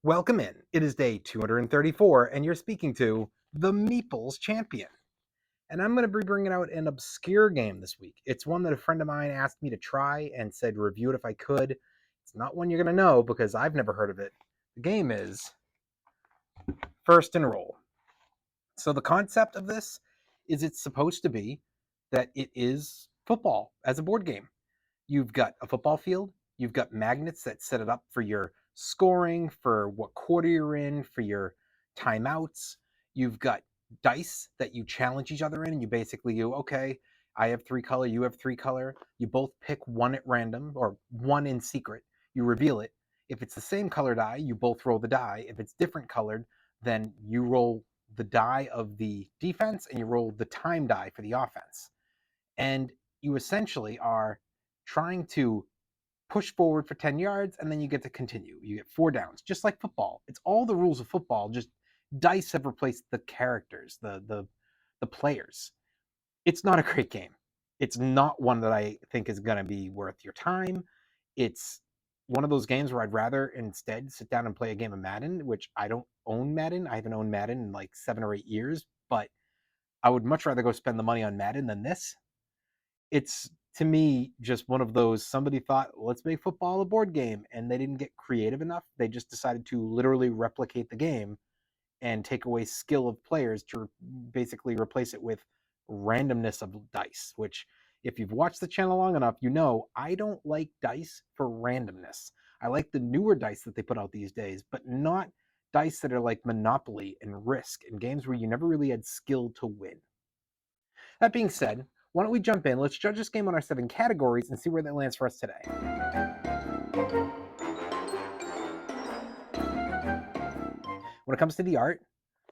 Welcome in. It is day 234, and you're speaking to the Meeples Champion. And I'm going to be bringing out an obscure game this week. It's one that a friend of mine asked me to try and said review it if I could. It's not one you're going to know because I've never heard of it. The game is First and Roll. So the concept of this is it's supposed to be that it is football as a board game. You've got a football field. You've got magnets that set it up for your scoring, for what quarter you're in, for your timeouts. You've got dice that you challenge each other in, and you basically go, okay, I have 3 color, you have 3 color. You both pick one at random or one in secret. You reveal it. If it's the same color die, you both roll the die. If it's different colored, then you roll the die of the defense and you roll the time die for the offense. And you essentially are trying to push forward for 10 yards and then you get to continue. You get 4 downs, just like football. It's all the rules of football, just dice have replaced the characters, the players. It's not a great game. It's not one that I think is going to be worth your time. It's one of those games where I'd rather instead sit down and play a game of Madden, which I don't own Madden. I haven't owned Madden in like 7 or 8 years, but I would much rather go spend the money on Madden than this. It's, to me, just one of those, somebody thought, let's make football a board game, and they didn't get creative enough. They just decided to literally replicate the game and take away skill of players to basically replace it with randomness of dice, which, if you've watched the channel long enough, you know I don't like dice for randomness. I like the newer dice that they put out these days, but not dice that are like Monopoly and Risk and games where you never really had skill to win. That being said, why don't we jump in? Let's judge this game on our 7 categories and see where that lands for us today. When it comes to the art,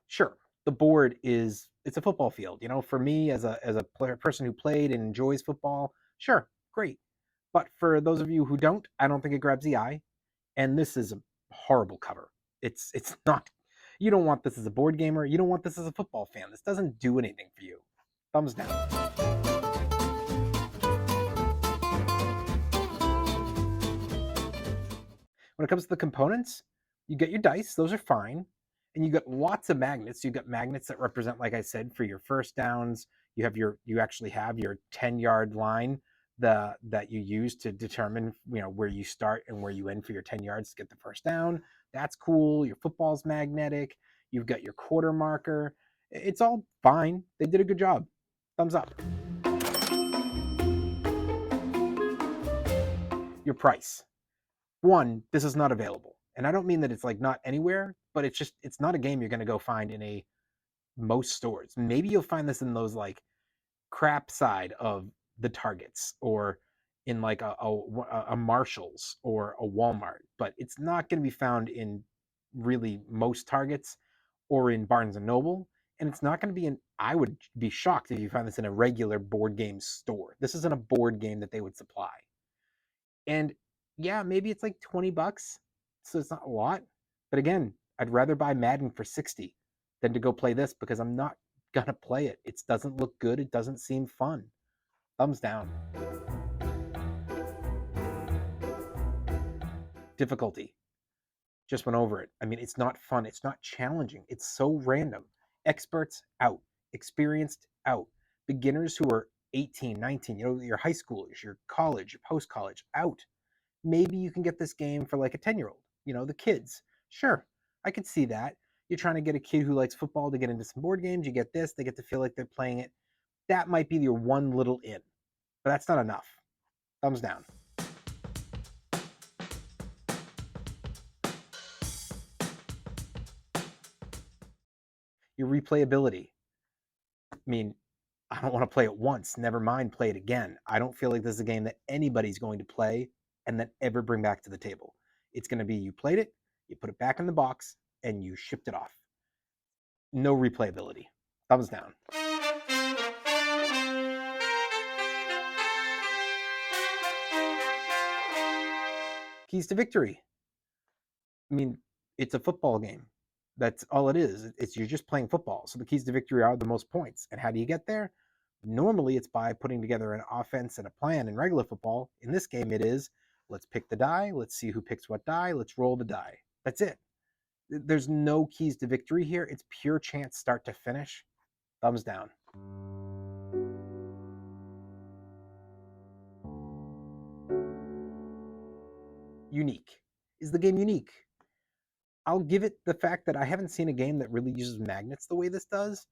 sure, the board it's a football field. You know, for me as a person who played and enjoys football, sure, great. But for those of you who don't, I don't think it grabs the eye. And this is a horrible cover. It's not. You don't want this as a board gamer. You don't want this as a football fan. This doesn't do anything for you. Thumbs down. When it comes to the components, you get your dice, those are fine. And you got lots of magnets. You've got magnets that represent, like I said, for your first downs. You actually have your 10-yard line that you use to determine, where you start and where you end for your 10 yards to get the first down. That's cool. Your football's magnetic. You've got your quarter marker. It's all fine. They did a good job. Thumbs up. Your price. One, this is not available. And I don't mean that it's like not anywhere, but it's not a game you're going to go find in most stores. Maybe you'll find this in those like crap side of the Targets or in like a Marshalls or a Walmart, but it's not going to be found in really most Targets or in Barnes and Noble. And it's not going to be I would be shocked if you find this in a regular board game store. This isn't a board game that they would supply. And yeah, maybe it's like $20, so it's not a lot. But again, I'd rather buy Madden for 60 than to go play this because I'm not gonna play it. It doesn't look good. It doesn't seem fun. Thumbs down. Difficulty. Just went over it. I mean, it's not fun. It's not challenging. It's so random. Experts out. Experienced out. Beginners who are 18, 19, your high schoolers, your college, your post-college, out. Maybe you can get this game for like a 10-year-old, the kids. Sure, I could see that. You're trying to get a kid who likes football to get into some board games. You get this, they get to feel like they're playing it. That might be your one little in, but that's not enough. Thumbs down. Your replayability. I mean, I don't want to play it once. Never mind play it again. I don't feel like this is a game that anybody's going to play and then ever bring back to the table. It's going to be you played it, you put it back in the box, and you shipped it off. No replayability. Thumbs down. Keys to victory. I mean, it's a football game. That's all it is. You're just playing football. So the keys to victory are the most points. And how do you get there? Normally, it's by putting together an offense and a plan in regular football. In this game, it is let's pick the die. Let's see who picks what die. Let's roll the die. That's it. There's no keys to victory here. It's pure chance start to finish. Thumbs down. Unique. Is the game unique? I'll give it the fact that I haven't seen a game that really uses magnets the way this does.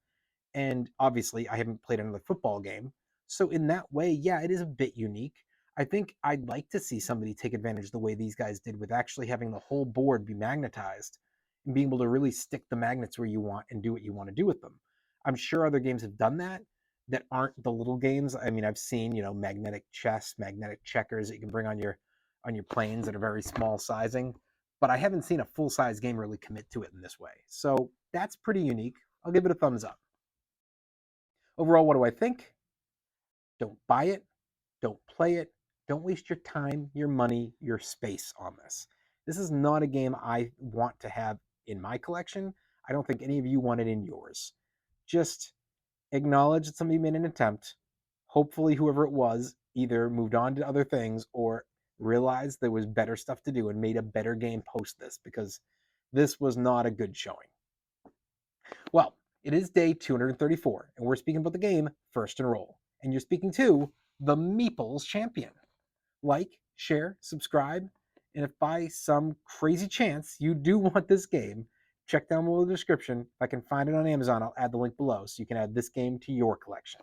And obviously, I haven't played another football game. So, in that way, yeah, it is a bit unique. I think I'd like to see somebody take advantage the way these guys did with actually having the whole board be magnetized and being able to really stick the magnets where you want and do what you want to do with them. I'm sure other games have done that aren't the little games. I mean, I've seen, magnetic chess, magnetic checkers that you can bring on your planes that are very small sizing, but I haven't seen a full-size game really commit to it in this way. So, that's pretty unique. I'll give it a thumbs up. Overall, what do I think? Don't buy it. Don't play it. Don't waste your time, your money, your space on this. This is not a game I want to have in my collection. I don't think any of you want it in yours. Just acknowledge that somebody made an attempt. Hopefully, whoever it was either moved on to other things or realized there was better stuff to do and made a better game post this, because this was not a good showing. Well, it is day 234, and we're speaking about the game First and Roll. And you're speaking to the Meeples champion. Like, share, subscribe, and if by some crazy chance you do want this game, check down below the description. If I can find it on Amazon, I'll add the link below so you can add this game to your collection.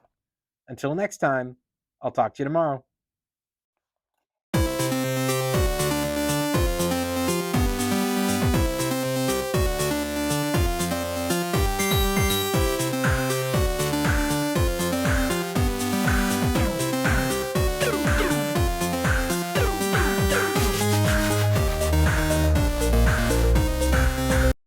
Until next time, I'll talk to you tomorrow.